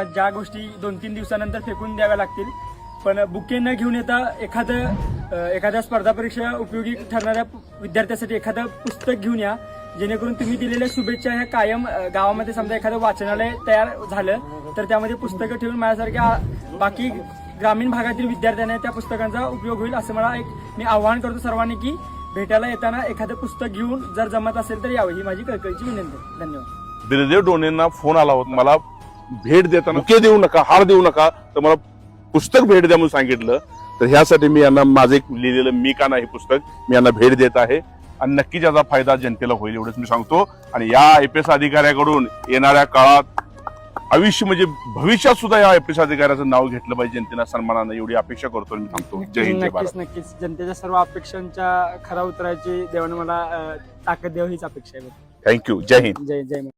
ज्या गोष्टी 2-3 दिवसानंतर फेकून द्याव्या लागतील, पण बुके न घेऊन येता एखाद्या स्पर्धा परीक्षा उपयोगी ठरणाऱ्या विद्यार्थ्यासाठी एखादं पुस्तक घेऊन या, जेणेकरून तुम्ही दिलेल्या शुभेच्छा ह्या कायम गावामध्ये समजा एखादं वाचनालय तयार झालं तर त्यामध्ये पुस्तकं ठेवून माझ्यासारख्या बाकी ग्रामीण भागातील विद्यार्थ्यांना त्या पुस्तकांचा उपयोग होईल असं मला मी आवाहन करतो सर्वांनी की भेटायला येताना एखादं पुस्तक घेऊन जर जमत असेल तर यावं, ही माझी कळकळीची विनंती आहे. धन्यवाद. बिरदेव डोणेंना फोन आला होता, मला भेट देताना बुके देऊ नका, हार देऊ नका, तर मला पुस्तक भेट द्या म्हणून सांगितलं. तर ह्यासाठी मी यांना माझं एक लिहिलेलं मी का नाही पुस्तक मी यांना भेट देत आहे आणि नक्कीच याचा फायदा जनतेला होईल एवढंच मी सांगतो. आणि या IPS अधिकाऱ्याकडून येणाऱ्या काळात आयुष्य म्हणजे भविष्यात सुद्धा या IPS अधिकाऱ्याचं नाव घेतलं पाहिजे जनतेला सन्मानानं, एवढी अपेक्षा करतो मी सांगतो. जय हिंद, जय भारत. नक्कीच जनतेच्या सर्व अपेक्षांच्या खरा उतरायची देवाने मला ताकद द्यावी हीच अपेक्षा आहे. थँक्यू. जय हिंद. जय जय.